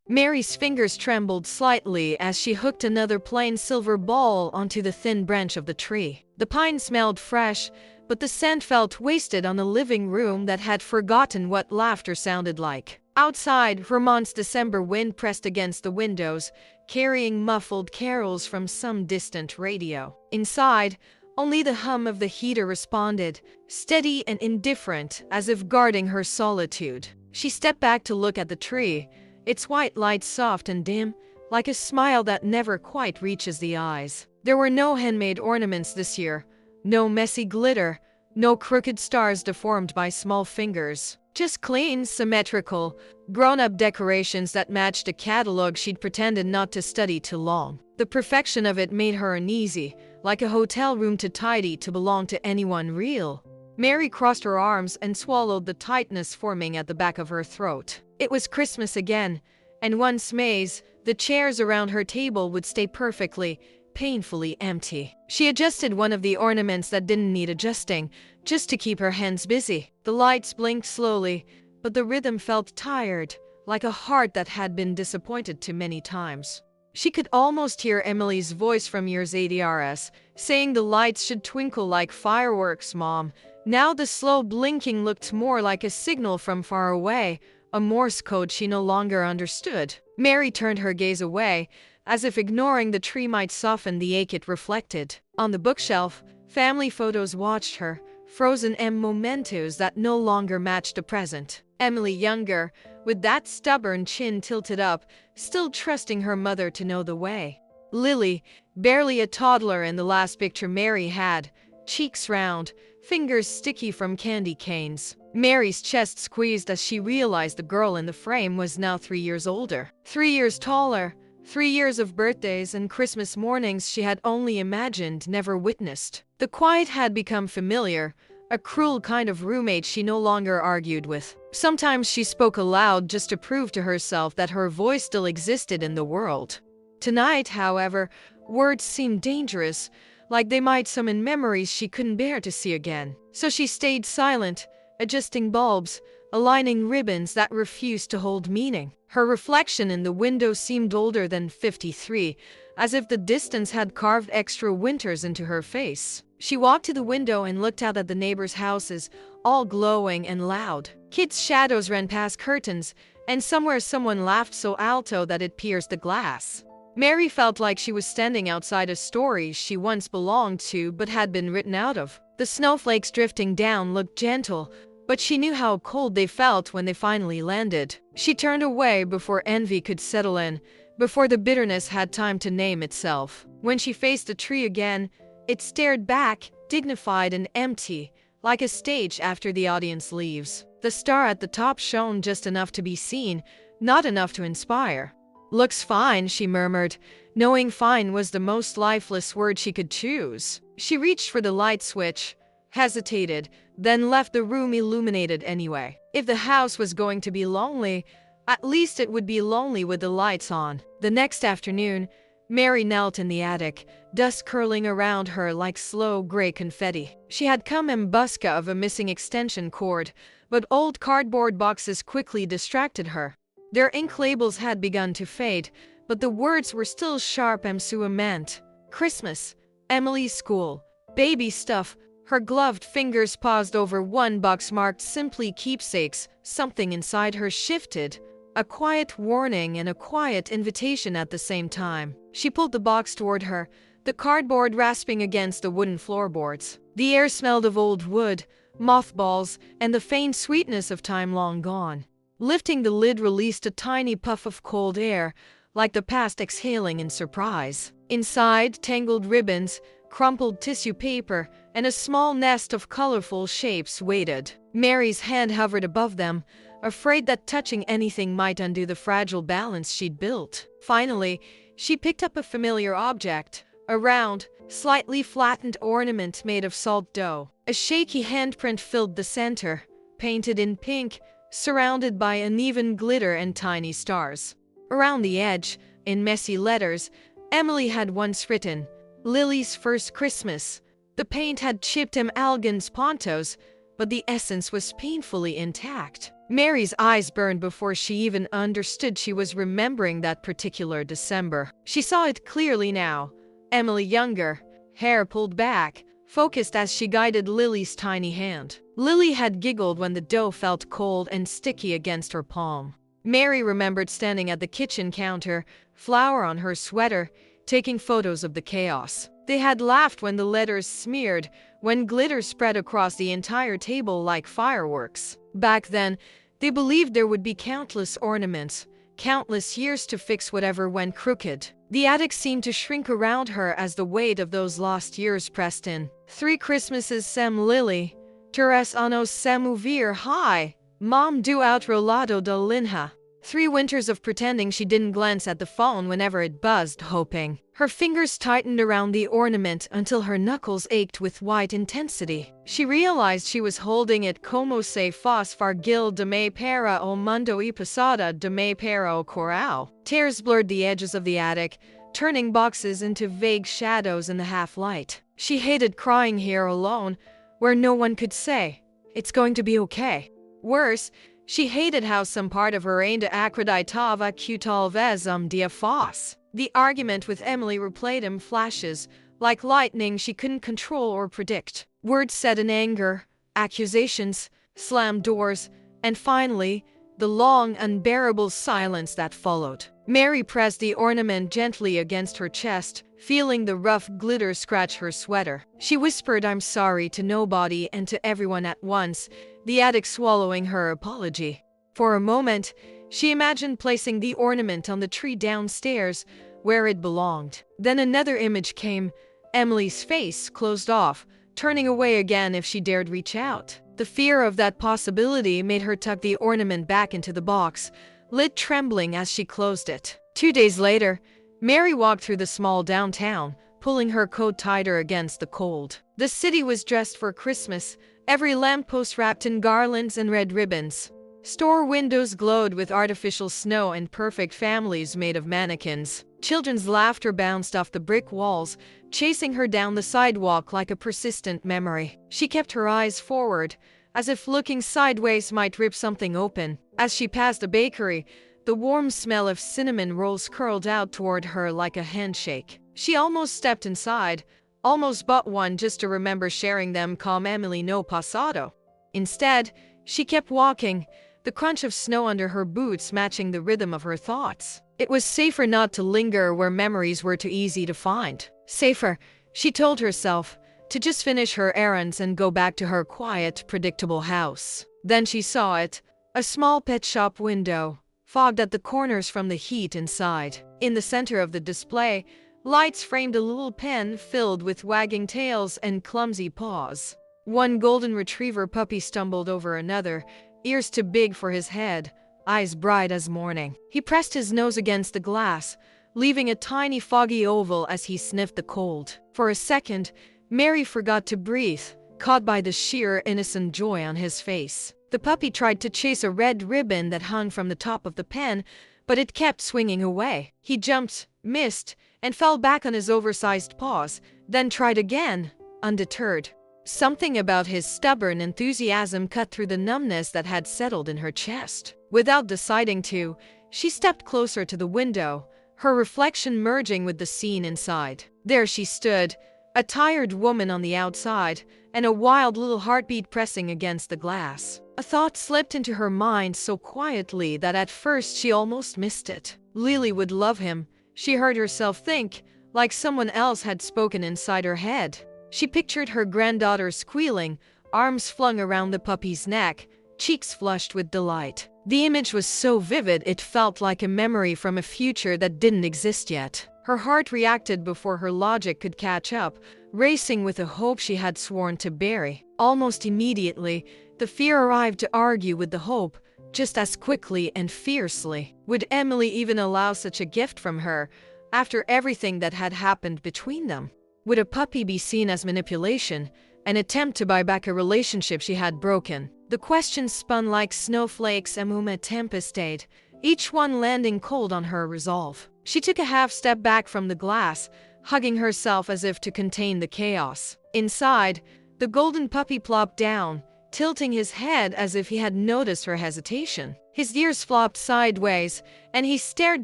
Mary's fingers trembled slightly as she hooked another plain silver ball onto the thin branch of the tree. The pine smelled fresh, but the scent felt wasted on a living room that had forgotten what laughter sounded like. Outside, Vermont's December wind pressed against the windows, carrying muffled carols from some distant radio. Inside, only the hum of the heater responded, steady and indifferent, as if guarding her solitude. She stepped back to look at the tree, its white light soft and dim, like a smile that never quite reaches the eyes. There were no handmade ornaments this year, no messy glitter, no crooked stars deformed by small fingers. Just clean, symmetrical, grown-up decorations that matched a catalog she'd pretended not to study too long. The perfection of it made her uneasy, like a hotel room too tidy to belong to anyone real. Mary crossed her arms and swallowed the tightness forming at the back of her throat. It was Christmas again, and once May's, the chairs around her table would stay perfectly, painfully empty. She adjusted one of the ornaments that didn't need adjusting, just to keep her hands busy. The lights blinked slowly, but the rhythm felt tired, like a heart that had been disappointed too many times. She could almost hear Emily's voice from years ADRS, saying the lights should twinkle like fireworks, Mom. Now the slow blinking looked more like a signal from far away, a Morse code she no longer understood. Mary turned her gaze away, as if ignoring the tree might soften the ache it reflected. On the bookshelf, family photos watched her, frozen mementos that no longer matched the present. Emily younger, with that stubborn chin tilted up, still trusting her mother to know the way. Lily, barely a toddler in the last picture Mary had, cheeks round, fingers sticky from candy canes. Mary's chest squeezed as she realized the girl in the frame was now 3 years older. 3 years taller, 3 years of birthdays and Christmas mornings she had only imagined, never witnessed. The quiet had become familiar, a cruel kind of roommate she no longer argued with. Sometimes she spoke aloud just to prove to herself that her voice still existed in the world. Tonight, however, words seemed dangerous, like they might summon memories she couldn't bear to see again. So she stayed silent, adjusting bulbs, aligning ribbons that refused to hold meaning. Her reflection in the window seemed older than 53, as if the distance had carved extra winters into her face. She walked to the window and looked out at the neighbors' houses, all glowing and loud. Kids' shadows ran past curtains, and somewhere someone laughed so alto that it pierced the glass. Mary felt like she was standing outside a story she once belonged to but had been written out of. The snowflakes drifting down looked gentle, but she knew how cold they felt when they finally landed. She turned away before envy could settle in, before the bitterness had time to name itself. When she faced the tree again, it stared back, dignified and empty, like a stage after the audience leaves. The star at the top shone just enough to be seen, not enough to inspire. "Looks fine," she murmured, knowing fine was the most lifeless word she could choose. She reached for the light switch, hesitated, then left the room illuminated anyway. If the house was going to be lonely, at least it would be lonely with the lights on. The next afternoon, Mary knelt in the attic, dust curling around her like slow gray confetti. She had come in busca of a missing extension cord, but old cardboard boxes quickly distracted her. Their ink labels had begun to fade, but the words were still sharp and meant. Christmas, Emily's school, baby stuff. Her gloved fingers paused over one box marked simply keepsakes. Something inside her shifted. A quiet warning and a quiet invitation at the same time. She pulled the box toward her, the cardboard rasping against the wooden floorboards. The air smelled of old wood, mothballs, and the faint sweetness of time long gone. Lifting the lid released a tiny puff of cold air, like the past exhaling in surprise. Inside, tangled ribbons, crumpled tissue paper, and a small nest of colorful shapes waited. Mary's hand hovered above them, afraid that touching anything might undo the fragile balance she'd built. Finally, she picked up a familiar object, a round, slightly flattened ornament made of salt dough. A shaky handprint filled the center, painted in pink, surrounded by uneven glitter and tiny stars. Around the edge, in messy letters, Emily had once written, "Lily's first Christmas." The paint had chipped Algan's pontos, but the essence was painfully intact. Mary's eyes burned before she even understood she was remembering that particular December. She saw it clearly now. Emily younger, hair pulled back, focused as she guided Lily's tiny hand. Lily had giggled when the dough felt cold and sticky against her palm. Mary remembered standing at the kitchen counter, flour on her sweater, taking photos of the chaos. They had laughed when the letters smeared, when glitter spread across the entire table like fireworks. Back then, they believed there would be countless ornaments, countless years to fix whatever went crooked. The attic seemed to shrink around her as the weight of those lost years pressed in. 3 Christmases sem Lily, 3 anos sem ouvir hi, Mom do outro lado da linha. 3 winters of pretending she didn't glance at the phone whenever it buzzed, hoping. Her fingers tightened around the ornament until her knuckles ached with white intensity. She realized she was holding it como se fosse fargil de me para o mundo e passada de me para o coral. Tears blurred the edges of the attic, turning boxes into vague shadows in the half-light. She hated crying here alone, where no one could say, "It's going to be okay." Worse, she hated how some part of her ainda acreditava que talvez dia fosse. The argument with Emily replayed in flashes, like lightning she couldn't control or predict. Words said in anger, accusations, slammed doors, and finally, the long, unbearable silence that followed. Mary pressed the ornament gently against her chest, feeling the rough glitter scratch her sweater. She whispered "I'm sorry" to nobody and to everyone at once, the attic swallowing her apology. For a moment, she imagined placing the ornament on the tree downstairs, where it belonged. Then another image came, Emily's face closed off, turning away again if she dared reach out. The fear of that possibility made her tuck the ornament back into the box, lid trembling as she closed it. 2 days later, Mary walked through the small downtown, pulling her coat tighter against the cold. The city was dressed for Christmas, every lamppost wrapped in garlands and red ribbons. Store windows glowed with artificial snow and perfect families made of mannequins. Children's laughter bounced off the brick walls, chasing her down the sidewalk like a persistent memory. She kept her eyes forward, as if looking sideways might rip something open. As she passed a bakery, the warm smell of cinnamon rolls curled out toward her like a handshake. She almost stepped inside, almost bought one just to remember sharing them com Emily no passado. Instead, she kept walking, the crunch of snow under her boots matching the rhythm of her thoughts. It was safer not to linger where memories were too easy to find. Safer, she told herself, to just finish her errands and go back to her quiet, predictable house. Then she saw it, a small pet shop window, fogged at the corners from the heat inside. In the center of the display, lights framed a little pen filled with wagging tails and clumsy paws. One golden retriever puppy stumbled over another, ears too big for his head, eyes bright as morning. He pressed his nose against the glass, leaving a tiny foggy oval as he sniffed the cold. For a second, Mary forgot to breathe, caught by the sheer innocent joy on his face. The puppy tried to chase a red ribbon that hung from the top of the pen, but it kept swinging away. He jumped, missed, and fell back on his oversized paws, then tried again, undeterred. Something about his stubborn enthusiasm cut through the numbness that had settled in her chest. Without deciding to, she stepped closer to the window, her reflection merging with the scene inside. There she stood, a tired woman on the outside, and a wild little heartbeat pressing against the glass. A thought slipped into her mind so quietly that at first she almost missed it. Lily would love him, she heard herself think, like someone else had spoken inside her head. She pictured her granddaughter squealing, arms flung around the puppy's neck, cheeks flushed with delight. The image was so vivid it felt like a memory from a future that didn't exist yet. Her heart reacted before her logic could catch up, racing with a hope she had sworn to bury. Almost immediately, the fear arrived to argue with the hope, just as quickly and fiercely. Would Emily even allow such a gift from her, after everything that had happened between them? Would a puppy be seen as manipulation, an attempt to buy back a relationship she had broken? The questions spun like snowflakes among a tempestade, each one landing cold on her resolve. She took a half step back from the glass, hugging herself as if to contain the chaos. Inside, the golden puppy plopped down, tilting his head as if he had noticed her hesitation. His ears flopped sideways, and he stared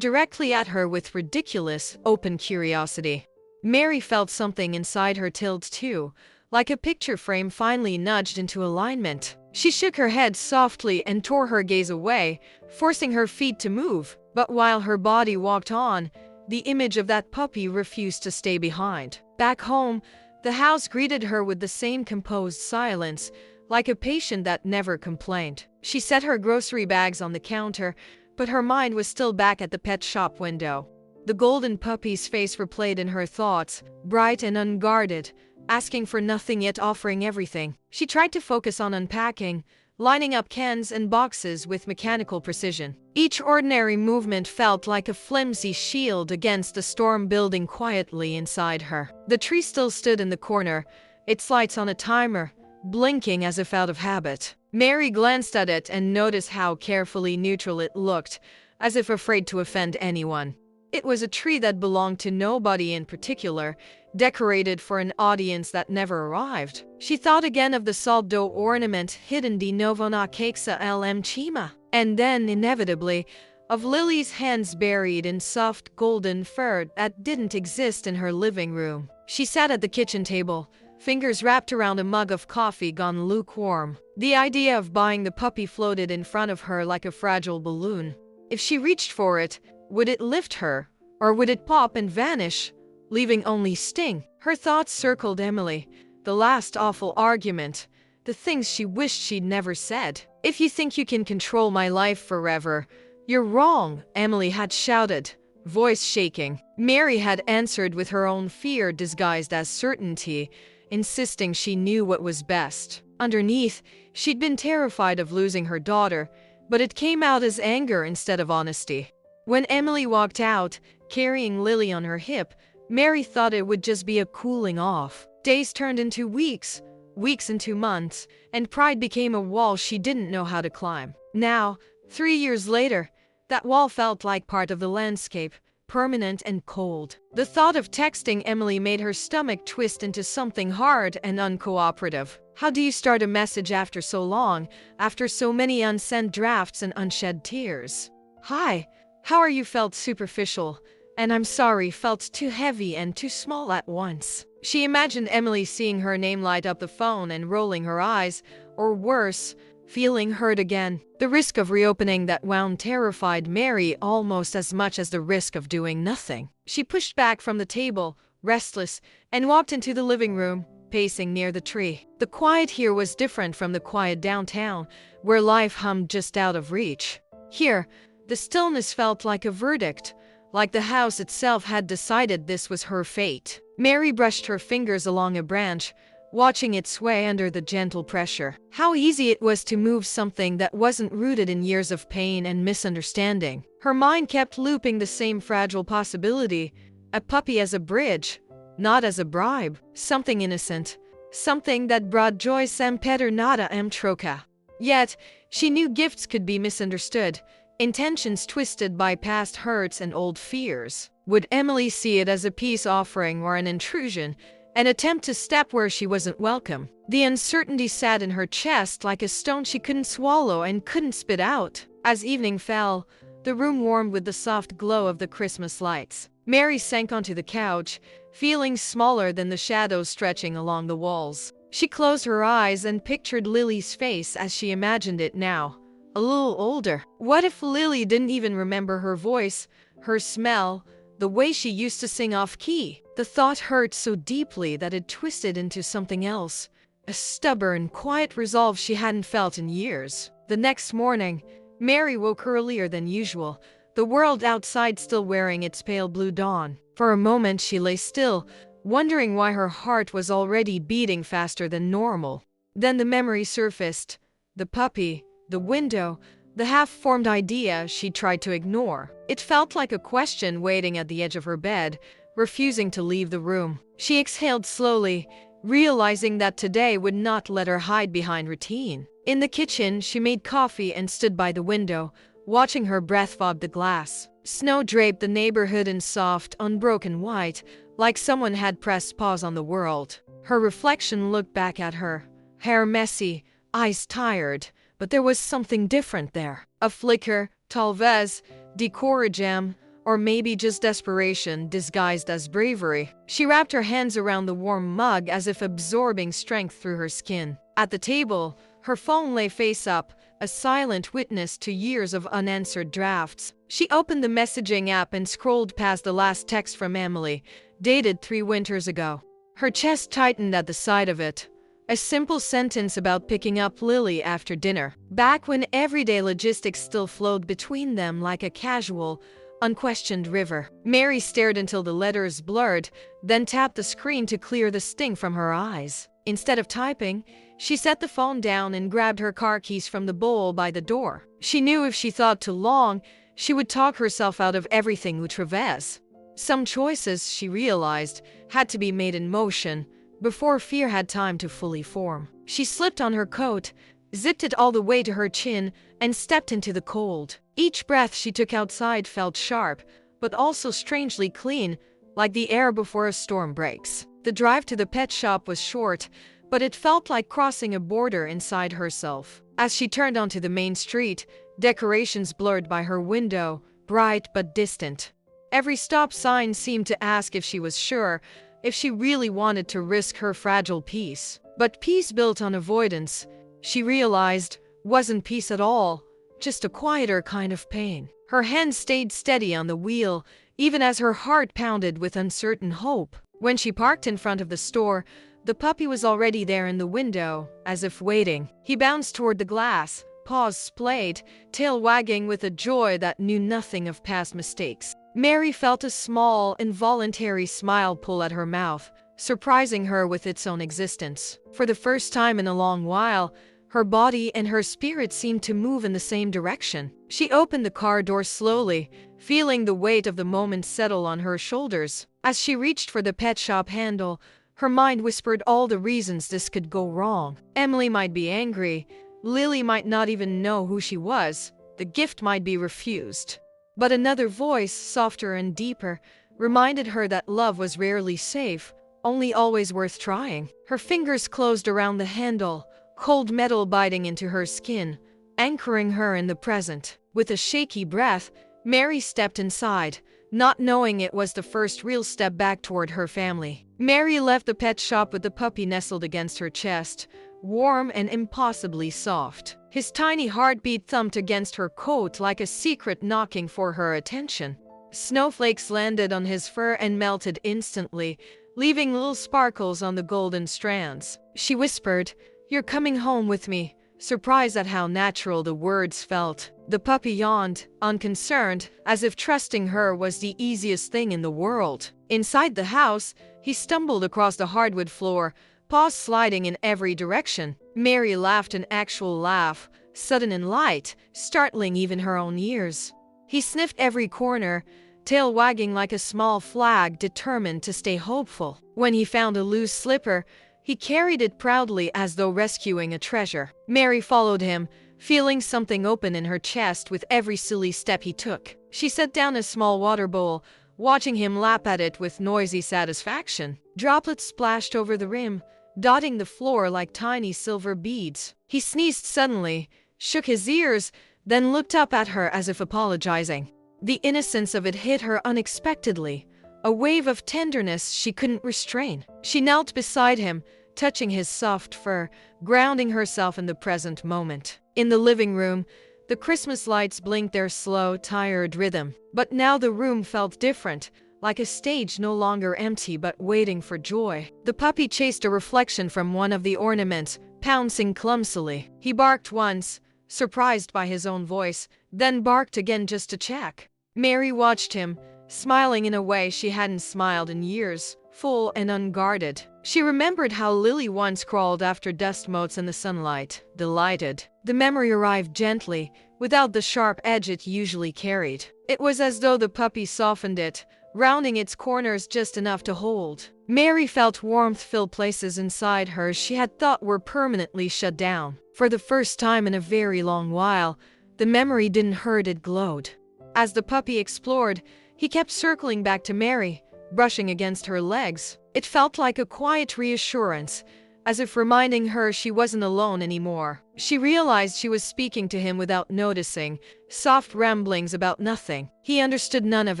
directly at her with ridiculous, open curiosity. Mary felt something inside her tilt too, like a picture frame finally nudged into alignment. She shook her head softly and tore her gaze away, forcing her feet to move. But while her body walked on, the image of that puppy refused to stay behind. Back home, the house greeted her with the same composed silence, like a patient that never complained. She set her grocery bags on the counter, but her mind was still back at the pet shop window. The golden puppy's face replayed in her thoughts, bright and unguarded, asking for nothing yet offering everything. She tried to focus on unpacking, lining up cans and boxes with mechanical precision. Each ordinary movement felt like a flimsy shield against the storm building quietly inside her. The tree still stood in the corner, its lights on a timer, blinking as if out of habit. Mary glanced at it and noticed how carefully neutral it looked, as if afraid to offend anyone. It was a tree that belonged to nobody in particular, decorated for an audience that never arrived. She thought again of the salt dough ornament hidden di novo na cakesa lm chima, and then, inevitably, of Lily's hands buried in soft golden fur that didn't exist in her living room. She sat at the kitchen table, fingers wrapped around a mug of coffee gone lukewarm. The idea of buying the puppy floated in front of her like a fragile balloon. If she reached for it, would it lift her, or would it pop and vanish, leaving only sting? Her thoughts circled Emily, the last awful argument, the things she wished she'd never said. "If you think you can control my life forever, you're wrong," Emily had shouted, voice shaking. Mary had answered with her own fear disguised as certainty, insisting she knew what was best. Underneath, she'd been terrified of losing her daughter, but it came out as anger instead of honesty. When Emily walked out, carrying Lily on her hip, Mary thought it would just be a cooling off. Days turned into weeks, weeks into months, and pride became a wall she didn't know how to climb. Now, 3 years later, that wall felt like part of the landscape, permanent and cold. The thought of texting Emily made her stomach twist into something hard and uncooperative. How do you start a message after so long, after so many unsent drafts and unshed tears? "Hi, how are you?" felt superficial, and "I'm sorry" felt too heavy and too small at once. She imagined Emily seeing her name light up the phone and rolling her eyes, or worse, feeling hurt again. The risk of reopening that wound terrified Mary almost as much as the risk of doing nothing. She pushed back from the table, restless, and walked into the living room, pacing near the tree. The quiet here was different from the quiet downtown, where life hummed just out of reach. Here, the stillness felt like a verdict, like the house itself had decided this was her fate. Mary brushed her fingers along a branch, watching it sway under the gentle pressure. How easy it was to move something that wasn't rooted in years of pain and misunderstanding. Her mind kept looping the same fragile possibility, a puppy as a bridge, not as a bribe, something innocent, something that brought joy sem peter nada am troca. Yet, she knew gifts could be misunderstood, intentions twisted by past hurts and old fears. Would Emily see it as a peace offering or an intrusion, an attempt to step where she wasn't welcome? The uncertainty sat in her chest like a stone she couldn't swallow and couldn't spit out. As evening fell, the room warmed with the soft glow of the Christmas lights. Mary sank onto the couch, feeling smaller than the shadows stretching along the walls. She closed her eyes and pictured Lily's face as she imagined it now, a little older. What if Lily didn't even remember her voice, her smell, the way she used to sing off-key? The thought hurt so deeply that it twisted into something else, a stubborn, quiet resolve she hadn't felt in years. The next morning, Mary woke earlier than usual, the world outside still wearing its pale blue dawn. For a moment she lay still, wondering why her heart was already beating faster than normal. Then the memory surfaced, the puppy, the window, the half-formed idea she tried to ignore. It felt like a question waiting at the edge of her bed, refusing to leave the room. She exhaled slowly, realizing that today would not let her hide behind routine. In the kitchen, she made coffee and stood by the window, watching her breath fob the glass. Snow draped the neighborhood in soft, unbroken white, like someone had pressed pause on the world. Her reflection looked back at her, hair messy, eyes tired, but there was something different there. A flicker, talvez, decouragem, or maybe just desperation disguised as bravery. She wrapped her hands around the warm mug as if absorbing strength through her skin. At the table, her phone lay face up, a silent witness to years of unanswered drafts. She opened the messaging app and scrolled past the last text from Emily, dated 3 winters ago. Her chest tightened at the sight of it. A simple sentence about picking up Lily after dinner, back when everyday logistics still flowed between them like a casual, unquestioned river. Mary stared until the letters blurred, then tapped the screen to clear the sting from her eyes. Instead of typing, she set the phone down and grabbed her car keys from the bowl by the door. She knew if she thought too long, she would talk herself out of everything Utreves. Some choices, she realized, had to be made in motion, before fear had time to fully form. She slipped on her coat, zipped it all the way to her chin, and stepped into the cold. Each breath she took outside felt sharp, but also strangely clean, like the air before a storm breaks. The drive to the pet shop was short, but it felt like crossing a border inside herself. As she turned onto the main street, decorations blurred by her window, bright but distant. Every stop sign seemed to ask if she was sure, if she really wanted to risk her fragile peace. But peace built on avoidance, she realized, wasn't peace at all, just a quieter kind of pain. Her hand stayed steady on the wheel, even as her heart pounded with uncertain hope. When she parked in front of the store, the puppy was already there in the window, as if waiting. He bounced toward the glass, paws splayed, tail wagging with a joy that knew nothing of past mistakes. Mary felt a small, involuntary smile pull at her mouth, surprising her with its own existence. For the first time in a long while, her body and her spirit seemed to move in the same direction. She opened the car door slowly, feeling the weight of the moment settle on her shoulders. As she reached for the pet shop handle, her mind whispered all the reasons this could go wrong. Emily might be angry, Lily might not even know who she was, the gift might be refused. But another voice, softer and deeper, reminded her that love was rarely safe, only always worth trying. Her fingers closed around the handle, cold metal biting into her skin, anchoring her in the present. With a shaky breath, Mary stepped inside, not knowing it was the first real step back toward her family. Mary left the pet shop with the puppy nestled against her chest, warm and impossibly soft. His tiny heartbeat thumped against her coat like a secret knocking for her attention. Snowflakes landed on his fur and melted instantly, leaving little sparkles on the golden strands. She whispered, "You're coming home with me," surprised at how natural the words felt. The puppy yawned, unconcerned, as if trusting her was the easiest thing in the world. Inside the house, he stumbled across the hardwood floor, paws sliding in every direction. Mary laughed an actual laugh, sudden and light, startling even her own ears. He sniffed every corner, tail wagging like a small flag determined to stay hopeful. When he found a loose slipper, he carried it proudly as though rescuing a treasure. Mary followed him, feeling something open in her chest with every silly step he took. She set down a small water bowl, watching him lap at it with noisy satisfaction. Droplets splashed over the rim, dotting the floor like tiny silver beads. He sneezed suddenly, shook his ears, then looked up at her as if apologizing. The innocence of it hit her unexpectedly, a wave of tenderness she couldn't restrain. She knelt beside him, touching his soft fur, grounding herself in the present moment. In the living room, the Christmas lights blinked their slow, tired rhythm. But now the room felt different, like a stage no longer empty but waiting for joy. The puppy chased a reflection from one of the ornaments, pouncing clumsily. He barked once, surprised by his own voice, then barked again just to check. Mary watched him, smiling in a way she hadn't smiled in years, full and unguarded. She remembered how Lily once crawled after dust motes in the sunlight, delighted. The memory arrived gently, without the sharp edge it usually carried. It was as though the puppy softened it, rounding its corners just enough to hold. Mary felt warmth fill places inside her she had thought were permanently shut down. For the first time in a very long while, the memory didn't hurt, it glowed. As the puppy explored, he kept circling back to Mary, brushing against her legs. It felt like a quiet reassurance, as if reminding her she wasn't alone anymore. She realized she was speaking to him without noticing, soft ramblings about nothing. He understood none of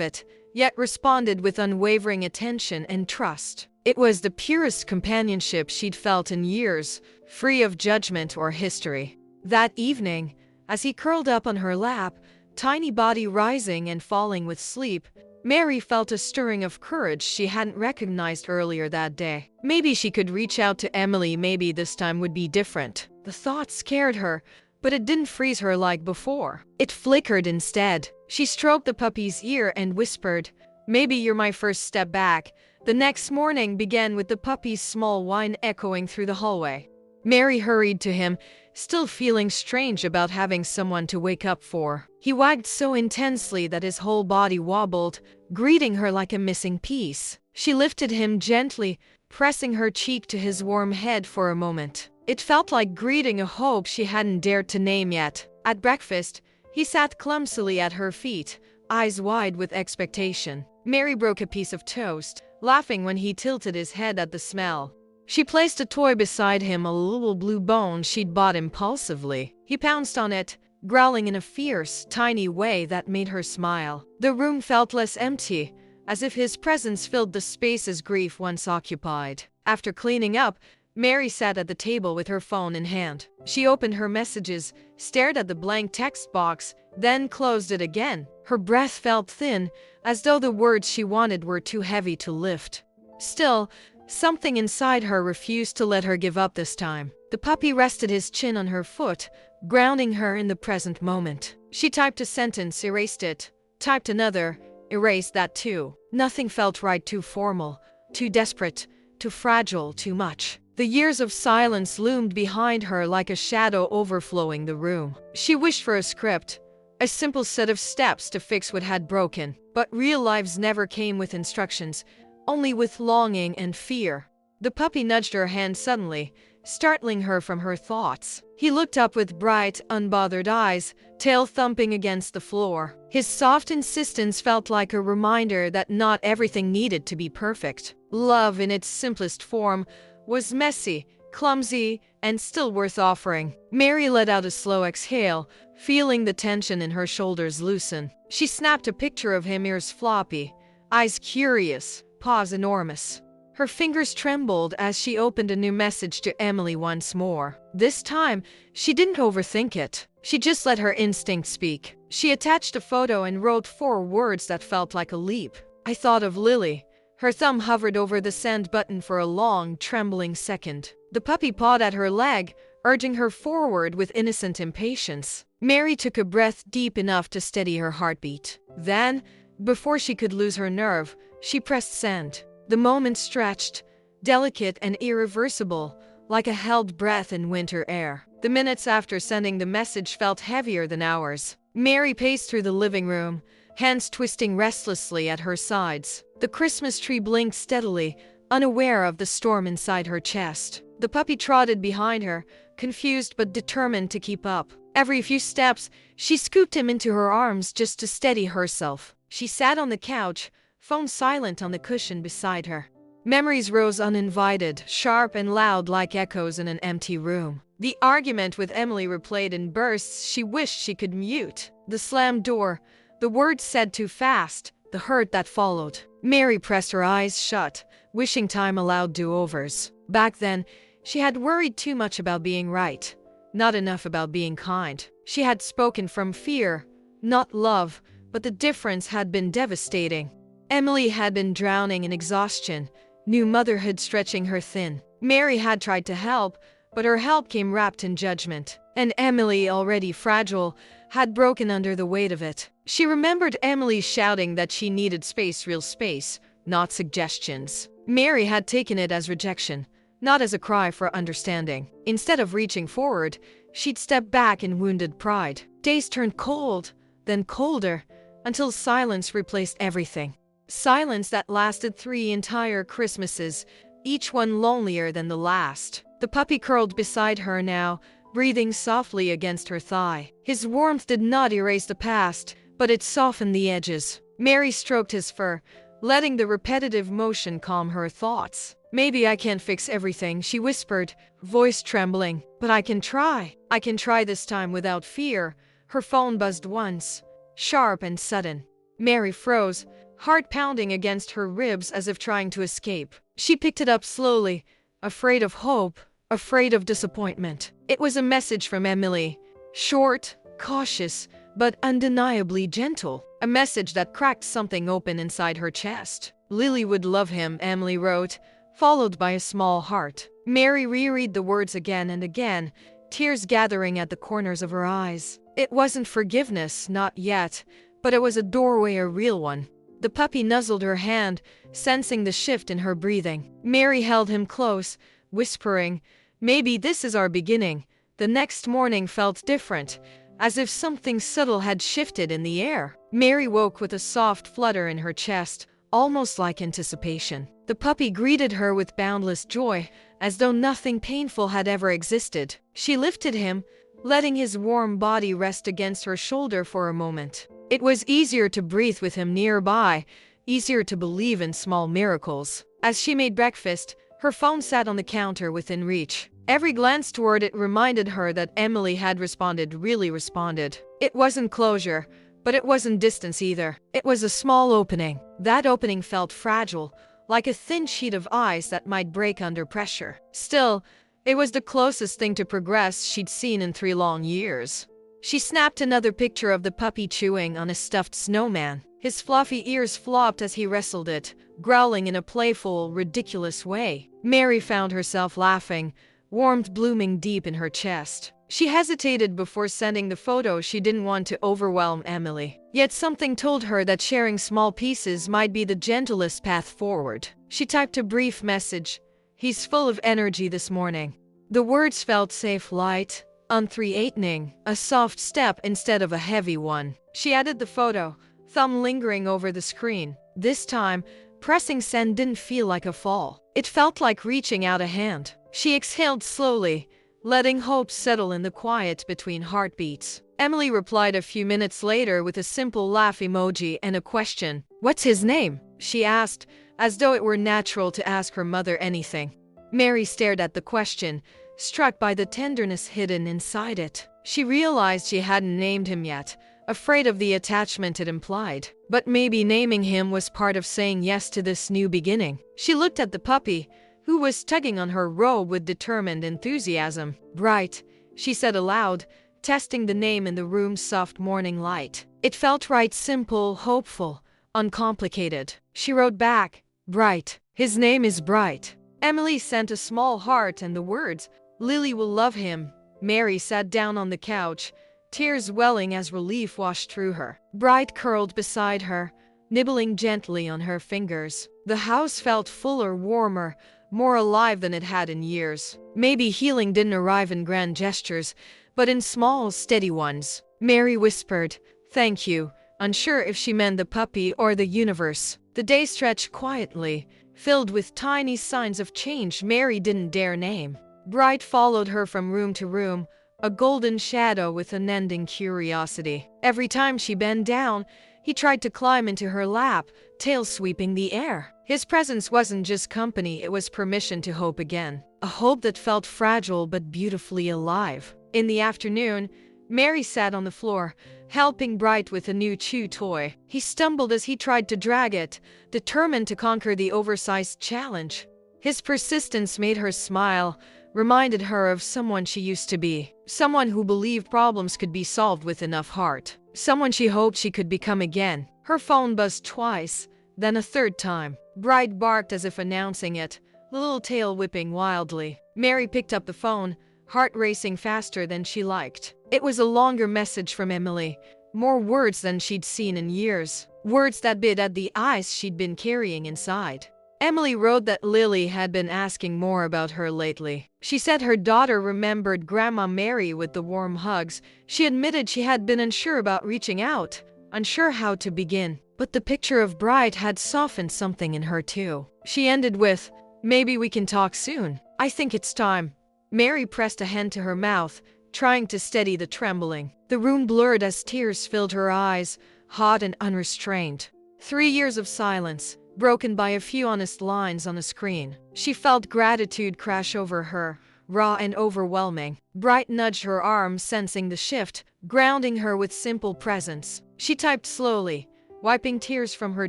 it, yet responded with unwavering attention and trust. It was the purest companionship she'd felt in years, free of judgment or history. That evening, as he curled up on her lap, tiny body rising and falling with sleep, Mary felt a stirring of courage she hadn't recognized earlier that day. Maybe she could reach out to Emily, maybe this time would be different. The thought scared her, but it didn't freeze her like before. It flickered instead. She stroked the puppy's ear and whispered, "Maybe you're my first step back." The next morning began with the puppy's small whine echoing through the hallway. Mary hurried to him, still feeling strange about having someone to wake up for. He wagged so intensely that his whole body wobbled, greeting her like a missing piece. She lifted him gently, pressing her cheek to his warm head for a moment. It felt like greeting a hope she hadn't dared to name yet. At breakfast, he sat clumsily at her feet, eyes wide with expectation. Mary broke a piece of toast, laughing when he tilted his head at the smell. She placed a toy beside him, a little blue bone she'd bought impulsively. He pounced on it, growling in a fierce, tiny way that made her smile. The room felt less empty, as if his presence filled the spaces grief once occupied. After cleaning up, Mary sat at the table with her phone in hand. She opened her messages, stared at the blank text box, then closed it again. Her breath felt thin, as though the words she wanted were too heavy to lift. Still, something inside her refused to let her give up this time. The puppy rested his chin on her foot, grounding her in the present moment. She typed a sentence, erased it, typed another, erased that too. Nothing felt right, too formal, too desperate, too fragile, too much. The years of silence loomed behind her like a shadow overflowing the room. She wished for a script, a simple set of steps to fix what had broken. But real lives never came with instructions, only with longing and fear. The puppy nudged her hand suddenly, startling her from her thoughts. He looked up with bright, unbothered eyes, tail thumping against the floor. His soft insistence felt like a reminder that not everything needed to be perfect. Love in its simplest form was messy, clumsy, and still worth offering. Mary let out a slow exhale, feeling the tension in her shoulders loosen. She snapped a picture of him, ears floppy, eyes curious, paws enormous. Her fingers trembled as she opened a new message to Emily once more. This time, she didn't overthink it. She just let her instinct speak. She attached a photo and wrote 4 words that felt like a leap. "I thought of Lily." Her thumb hovered over the send button for a long, trembling second. The puppy pawed at her leg, urging her forward with innocent impatience. Mary took a breath deep enough to steady her heartbeat. Then, before she could lose her nerve, she pressed send. The moment stretched, delicate and irreversible, like a held breath in winter air. The minutes after sending the message felt heavier than hours. Mary paced through the living room, hands twisting restlessly at her sides. The Christmas tree blinked steadily, unaware of the storm inside her chest. The puppy trotted behind her, confused but determined to keep up. Every few steps, she scooped him into her arms just to steady herself. She sat on the couch, phone silent on the cushion beside her. Memories rose uninvited, sharp and loud like echoes in an empty room. The argument with Emily replayed in bursts she wished she could mute. The slammed door, the words said too fast, the hurt that followed. Mary pressed her eyes shut, wishing time allowed do-overs. Back then, she had worried too much about being right, not enough about being kind. She had spoken from fear, not love, but the difference had been devastating. Emily had been drowning in exhaustion, new motherhood stretching her thin. Mary had tried to help, but her help came wrapped in judgment. And Emily, already fragile, had broken under the weight of it. She remembered Emily shouting that she needed space, real space, not suggestions. Mary had taken it as rejection, not as a cry for understanding. Instead of reaching forward, she'd stepped back in wounded pride. Days turned cold, then colder, until silence replaced everything. Silence that lasted 3 entire Christmases, each one lonelier than the last. The puppy curled beside her now, breathing softly against her thigh. His warmth did not erase the past, but it softened the edges. Mary stroked his fur, letting the repetitive motion calm her thoughts. Maybe I can't fix everything, she whispered, voice trembling. But I can try. I can try this time without fear. Her phone buzzed once, sharp and sudden. Mary froze, heart pounding against her ribs as if trying to escape. She picked it up slowly, afraid of hope, afraid of disappointment. It was a message from Emily. Short, cautious, but undeniably gentle. A message that cracked something open inside her chest. Lily would love him, Emily wrote, followed by a small heart. Mary reread the words again and again, tears gathering at the corners of her eyes. It wasn't forgiveness, not yet, but it was a doorway, a real one. The puppy nuzzled her hand, sensing the shift in her breathing. Mary held him close, whispering, maybe this is our beginning. The next morning felt different, as if something subtle had shifted in the air. Mary woke with a soft flutter in her chest, almost like anticipation. The puppy greeted her with boundless joy, as though nothing painful had ever existed. She lifted him, letting his warm body rest against her shoulder for a moment. It was easier to breathe with him nearby, easier to believe in small miracles. As she made breakfast, her phone sat on the counter within reach. Every glance toward it reminded her that Emily had really responded. It wasn't closure, but it wasn't distance either. It was a small opening. That opening felt fragile, like a thin sheet of ice that might break under pressure. Still, it was the closest thing to progress she'd seen in 3 long years. She snapped another picture of the puppy chewing on a stuffed snowman. His fluffy ears flopped as he wrestled it, growling in a playful, ridiculous way. Mary found herself laughing, warmth blooming deep in her chest. She hesitated before sending the photo. She didn't want to overwhelm Emily. Yet something told her that sharing small pieces might be the gentlest path forward. She typed a brief message. He's full of energy this morning. The words felt safe, light, unthreatening, a soft step instead of a heavy one. She added the photo, thumb lingering over the screen. This time, pressing send didn't feel like a fall. It felt like reaching out a hand. She exhaled slowly, letting hope settle in the quiet between heartbeats. Emily replied a few minutes later with a simple laugh emoji and a question. What's his name? She asked, as though it were natural to ask her mother anything. Mary stared at the question, struck by the tenderness hidden inside it. She realized she hadn't named him yet, afraid of the attachment it implied. But maybe naming him was part of saying yes to this new beginning. She looked at the puppy, who was tugging on her robe with determined enthusiasm. Bright, she said aloud, testing the name in the room's soft morning light. It felt right, simple, hopeful, uncomplicated. She wrote back, Bright. His name is Bright. Emily sent a small heart and the words, Lily will love him. Mary sat down on the couch, tears welling as relief washed through her. Bright curled beside her, nibbling gently on her fingers. The house felt fuller, warmer, more alive than it had in years. Maybe healing didn't arrive in grand gestures, but in small, steady ones. Mary whispered, Thank you, unsure if she meant the puppy or the universe. The day stretched quietly, filled with tiny signs of change Mary didn't dare name. Bright followed her from room to room, a golden shadow with unending curiosity. Every time she bent down, he tried to climb into her lap, tail sweeping the air. His presence wasn't just company, it was permission to hope again. A hope that felt fragile but beautifully alive. In the afternoon, Mary sat on the floor, helping Bright with a new chew toy. He stumbled as he tried to drag it, determined to conquer the oversized challenge. His persistence made her smile, reminded her of someone she used to be. Someone who believed problems could be solved with enough heart. Someone she hoped she could become again. Her phone buzzed twice, then a third time. Bright barked as if announcing it, the little tail whipping wildly. Mary picked up the phone, heart racing faster than she liked. It was a longer message from Emily, more words than she'd seen in years. Words that bit at the ice she'd been carrying inside. Emily wrote that Lily had been asking more about her lately. She said her daughter remembered Grandma Mary with the warm hugs. She admitted she had been unsure about reaching out, unsure how to begin. But the picture of Bright had softened something in her too. She ended with, Maybe we can talk soon. I think it's time. Mary pressed a hand to her mouth, trying to steady the trembling. The room blurred as tears filled her eyes, hot and unrestrained. 3 years of silence, broken by a few honest lines on a screen. She felt gratitude crash over her, raw and overwhelming. Bright nudged her arm, sensing the shift, grounding her with simple presence. She typed slowly, wiping tears from her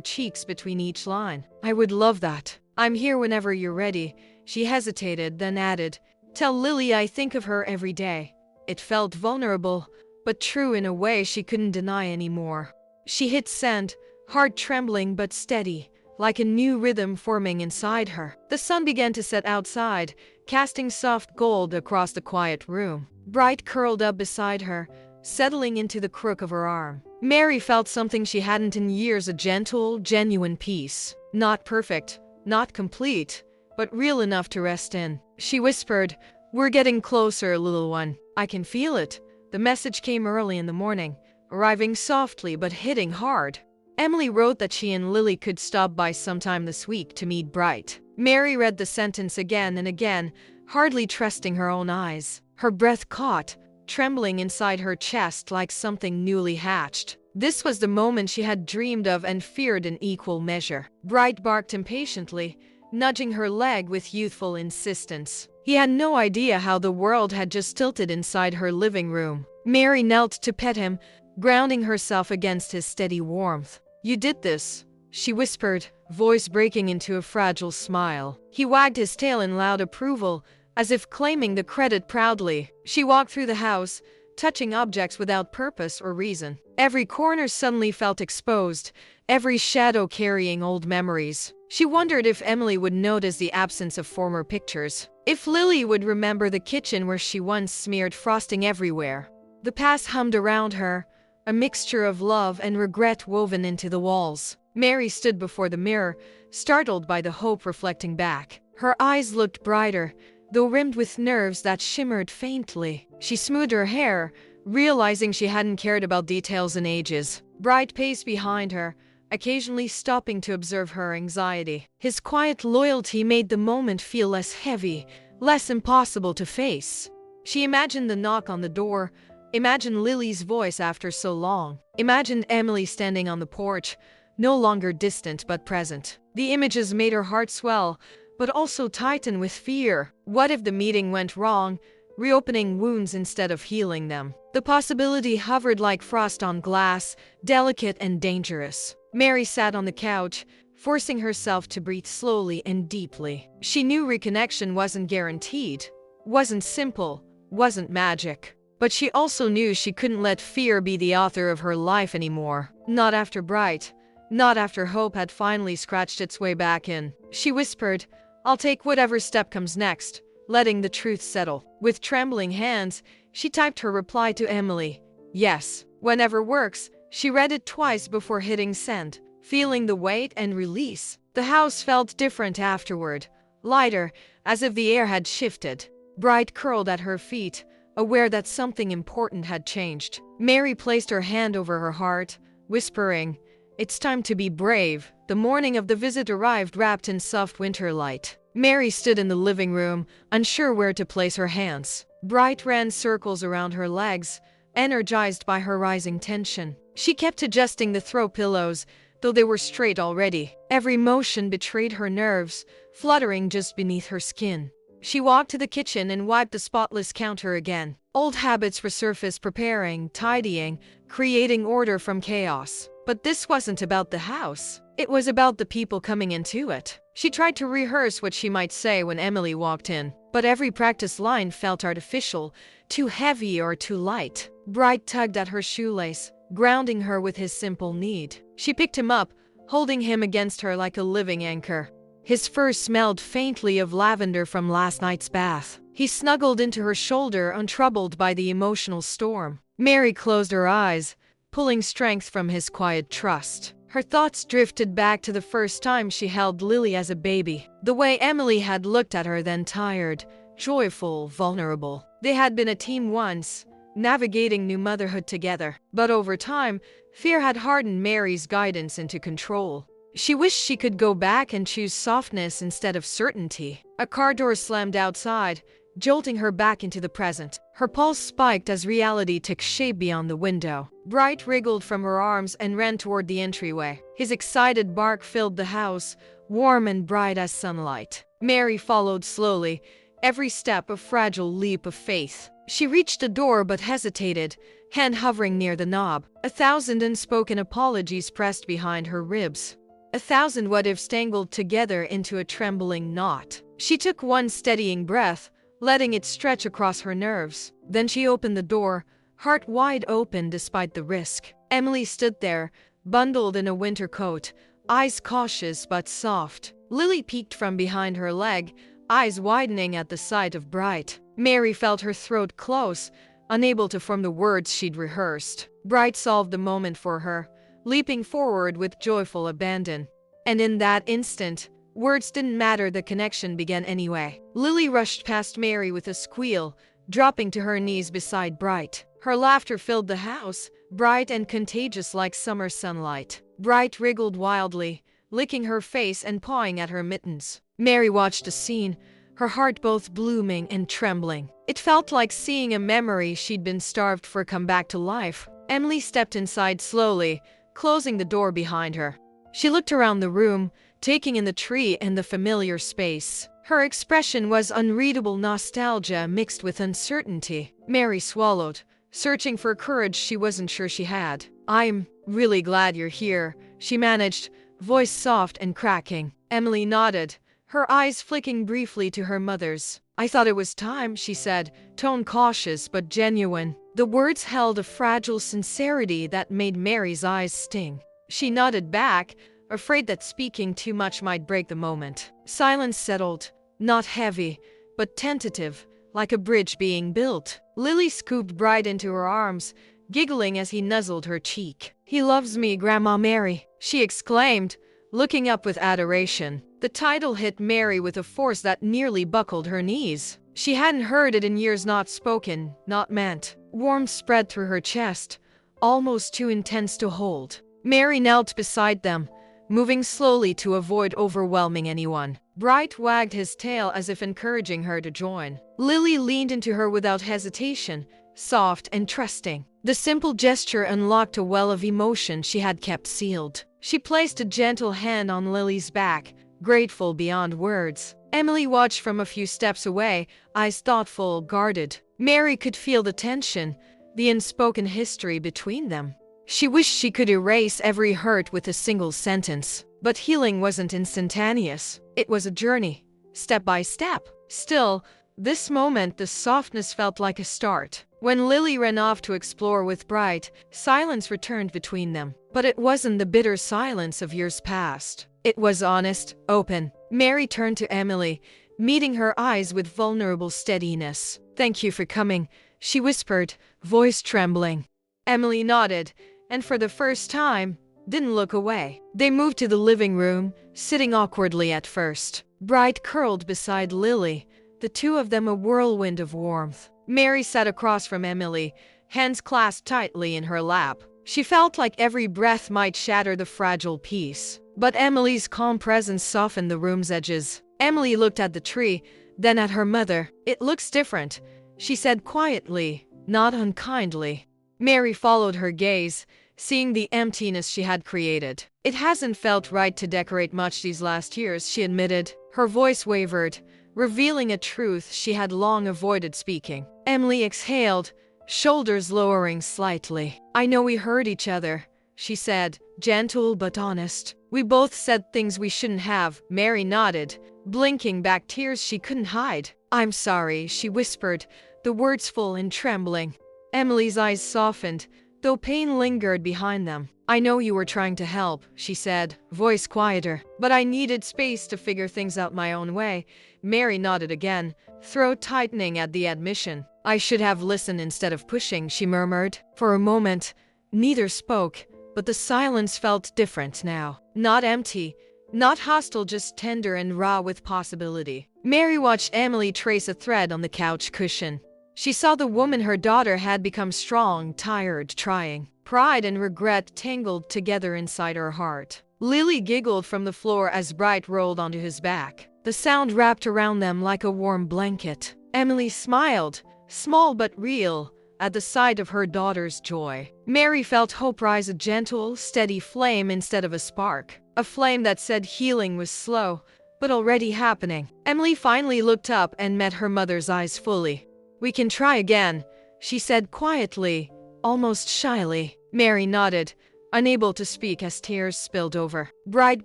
cheeks between each line. "I would love that. I'm here whenever you're ready." She hesitated, then added, "Tell Lily I think of her every day." It felt vulnerable, but true in a way she couldn't deny anymore. She hit send, heart trembling but steady, like a new rhythm forming inside her. The sun began to set outside, casting soft gold across the quiet room. Bright curled up beside her, settling into the crook of her arm. Mary felt something she hadn't in years, a gentle, genuine peace. Not perfect, not complete, but real enough to rest in. She whispered, "We're getting closer, little one. I can feel it." The message came early in the morning, arriving softly but hitting hard. Emily wrote that she and Lily could stop by sometime this week to meet Bright. Mary read the sentence again and again, hardly trusting her own eyes. Her breath caught, trembling inside her chest like something newly hatched. This was the moment she had dreamed of and feared in equal measure. Bright barked impatiently, nudging her leg with youthful insistence. He had no idea how the world had just tilted inside her living room. Mary knelt to pet him, grounding herself against his steady warmth. "You did this," she whispered, voice breaking into a fragile smile. He wagged his tail in loud approval, as if claiming the credit proudly. She walked through the house, touching objects without purpose or reason. Every corner suddenly felt exposed, every shadow carrying old memories. She wondered if Emily would notice the absence of former pictures, if Lily would remember the kitchen where she once smeared frosting everywhere. The past hummed around her, a mixture of love and regret woven into the walls. Mary stood before the mirror, startled by the hope reflecting back. Her eyes looked brighter, though rimmed with nerves that shimmered faintly. She smoothed her hair, realizing she hadn't cared about details in ages. Bright paced behind her, occasionally stopping to observe her anxiety. His quiet loyalty made the moment feel less heavy, less impossible to face. She imagined the knock on the door, imagined Lily's voice after so long, imagined Emily standing on the porch, no longer distant but present. The images made her heart swell, but also tighten with fear. What if the meeting went wrong, reopening wounds instead of healing them? The possibility hovered like frost on glass, delicate and dangerous. Mary sat on the couch, forcing herself to breathe slowly and deeply. She knew reconnection wasn't guaranteed, wasn't simple, wasn't magic. But she also knew she couldn't let fear be the author of her life anymore. Not after Bright. Not after hope had finally scratched its way back in. She whispered, "I'll take whatever step comes next," letting the truth settle. With trembling hands, she typed her reply to Emily. "Yes, whenever works." She read it twice before hitting send, feeling the weight and release. The house felt different afterward, lighter, as if the air had shifted. Bright curled at her feet, aware that something important had changed. Mary placed her hand over her heart, whispering, "It's time to be brave." The morning of the visit arrived wrapped in soft winter light. Mary stood in the living room, unsure where to place her hands. Bright ran circles around her legs, energized by her rising tension. She kept adjusting the throw pillows, though they were straight already. Every motion betrayed her nerves, fluttering just beneath her skin. She walked to the kitchen and wiped the spotless counter again. Old habits resurfaced, preparing, tidying, creating order from chaos. But this wasn't about the house. It was about the people coming into it. She tried to rehearse what she might say when Emily walked in, but every practice line felt artificial, too heavy or too light. Bright tugged at her shoelace, grounding her with his simple need. She picked him up, holding him against her like a living anchor. His fur smelled faintly of lavender from last night's bath. He snuggled into her shoulder, untroubled by the emotional storm. Mary closed her eyes, pulling strength from his quiet trust. Her thoughts drifted back to the first time she held Lily as a baby. The way Emily had looked at her then, tired, joyful, vulnerable. They had been a team once, navigating new motherhood together. But over time, fear had hardened Mary's guidance into control. She wished she could go back and choose softness instead of certainty. A car door slammed outside, jolting her back into the present. Her pulse spiked as reality took shape beyond the window. Bright wriggled from her arms and ran toward the entryway. His excited bark filled the house, warm and bright as sunlight. Mary followed slowly, every step a fragile leap of faith. She reached the door but hesitated, hand hovering near the knob. 1,000 unspoken apologies pressed behind her ribs. 1,000 what-ifs tangled together into a trembling knot. She took one steadying breath, letting it stretch across her nerves. Then she opened the door, heart wide open despite the risk. Emily stood there, bundled in a winter coat, eyes cautious but soft. Lily peeked from behind her leg, eyes widening at the sight of Bright. Mary felt her throat close, unable to form the words she'd rehearsed. Bright solved the moment for her, leaping forward with joyful abandon. And in that instant, words didn't matter, the connection began anyway. Lily rushed past Mary with a squeal, dropping to her knees beside Bright. Her laughter filled the house, bright and contagious like summer sunlight. Bright wriggled wildly, licking her face and pawing at her mittens. Mary watched the scene, her heart both blooming and trembling. It felt like seeing a memory she'd been starved for come back to life. Emily stepped inside slowly, closing the door behind her. She looked around the room, taking in the tree and the familiar space. Her expression was unreadable nostalgia mixed with uncertainty. Mary swallowed, searching for courage she wasn't sure she had. "I'm really glad you're here," she managed, voice soft and cracking. Emily nodded, her eyes flicking briefly to her mother's. "I thought it was time," she said, tone cautious but genuine. The words held a fragile sincerity that made Mary's eyes sting. She nodded back, afraid that speaking too much might break the moment. Silence settled, not heavy, but tentative, like a bridge being built. Lily scooped Bright into her arms, giggling as he nuzzled her cheek. "He loves me, Grandma Mary," she exclaimed, looking up with adoration. The title hit Mary with a force that nearly buckled her knees. She hadn't heard it in years, not spoken, not meant. Warmth spread through her chest, almost too intense to hold. Mary knelt beside them, moving slowly to avoid overwhelming anyone. Bright wagged his tail as if encouraging her to join. Lily leaned into her without hesitation, soft and trusting. The simple gesture unlocked a well of emotion she had kept sealed. She placed a gentle hand on Lily's back, grateful beyond words. Emily watched from a few steps away, eyes thoughtful, guarded. Mary could feel the tension, the unspoken history between them. She wished she could erase every hurt with a single sentence. But healing wasn't instantaneous. It was a journey, step by step. Still, this moment the softness felt like a start. When Lily ran off to explore with Bright, silence returned between them. But it wasn't the bitter silence of years past. It was honest, open. Mary turned to Emily, meeting her eyes with vulnerable steadiness. "Thank you for coming," she whispered, voice trembling. Emily nodded, and for the first time, didn't look away. They moved to the living room, sitting awkwardly at first. Bright curled beside Lily, the two of them a whirlwind of warmth. Mary sat across from Emily, hands clasped tightly in her lap. She felt like every breath might shatter the fragile peace. But Emily's calm presence softened the room's edges. Emily looked at the tree, then at her mother. "It looks different," she said quietly, not unkindly. Mary followed her gaze, seeing the emptiness she had created. "It hasn't felt right to decorate much these last years," she admitted. Her voice wavered, revealing a truth she had long avoided speaking. Emily exhaled, shoulders lowering slightly. "I know we hurt each other," she said, gentle but honest. "We both said things we shouldn't have." Mary nodded, blinking back tears she couldn't hide. "I'm sorry," she whispered, the words full and trembling. Emily's eyes softened, though pain lingered behind them. "I know you were trying to help," she said, voice quieter. "But I needed space to figure things out my own way." Mary nodded again, throat tightening at the admission. "I should have listened instead of pushing," she murmured. For a moment, neither spoke, but the silence felt different now. Not empty, not hostile, just tender and raw with possibility. Mary watched Emily trace a thread on the couch cushion. She saw the woman her daughter had become, strong, tired, trying. Pride and regret tangled together inside her heart. Lily giggled from the floor as Bright rolled onto his back. The sound wrapped around them like a warm blanket. Emily smiled, small but real, at the sight of her daughter's joy. Mary felt hope rise, a gentle, steady flame instead of a spark. A flame that said healing was slow, but already happening. Emily finally looked up and met her mother's eyes fully. "We can try again," she said quietly, almost shyly. Mary nodded, unable to speak as tears spilled over. Bright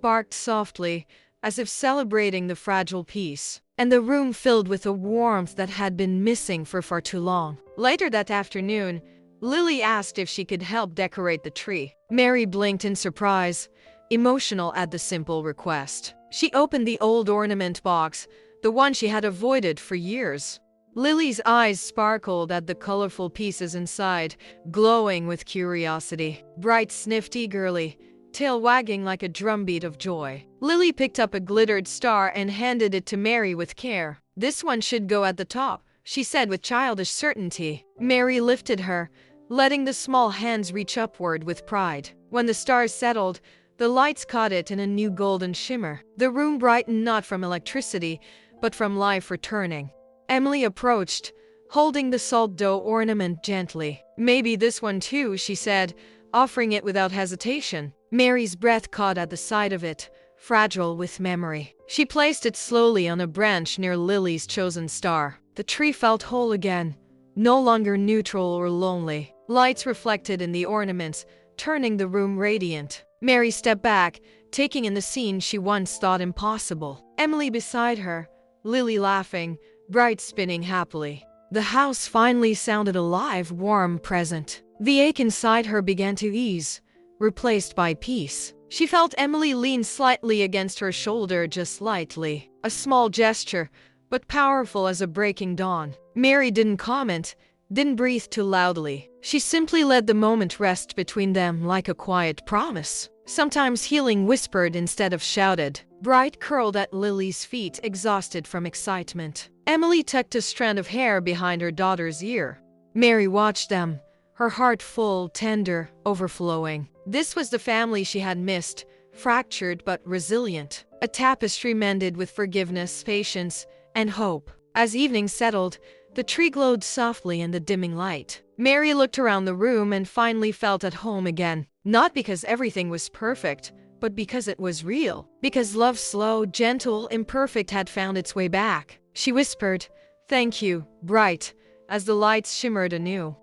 barked softly, as if celebrating the fragile peace, and the room filled with a warmth that had been missing for far too long. Later that afternoon, Lily asked if she could help decorate the tree. Mary blinked in surprise, emotional at the simple request. She opened the old ornament box, the one she had avoided for years. Lily's eyes sparkled at the colorful pieces inside, glowing with curiosity. Bright sniffed eagerly, tail wagging like a drumbeat of joy. Lily picked up a glittered star and handed it to Mary with care. "This one should go at the top," she said with childish certainty. Mary lifted her, letting the small hands reach upward with pride. When the stars settled, the lights caught it in a new golden shimmer. The room brightened not from electricity, but from life returning. Emily approached, holding the salt dough ornament gently. "Maybe this one too," she said, offering it without hesitation. Mary's breath caught at the sight of it, fragile with memory. She placed it slowly on a branch near Lily's chosen star. The tree felt whole again, no longer neutral or lonely. Lights reflected in the ornaments, turning the room radiant. Mary stepped back, taking in the scene she once thought impossible. Emily beside her, Lily laughing, bright spinning happily. The house finally sounded alive, warm, present. The ache inside her began to ease, replaced by peace. She felt Emily lean slightly against her shoulder, just lightly. A small gesture, but powerful as a breaking dawn. Mary didn't comment, didn't breathe too loudly. She simply let the moment rest between them like a quiet promise. Sometimes healing whispered instead of shouted. Bright curled at Lily's feet, exhausted from excitement. Emily tucked a strand of hair behind her daughter's ear. Mary watched them, her heart full, tender, overflowing. This was the family she had missed, fractured but resilient. A tapestry mended with forgiveness, patience, and hope. As evening settled, the tree glowed softly in the dimming light. Mary looked around the room and finally felt at home again. Not because everything was perfect, but because it was real. Because love, slow, gentle, imperfect, had found its way back. She whispered, "Thank you, Bright," as the lights shimmered anew.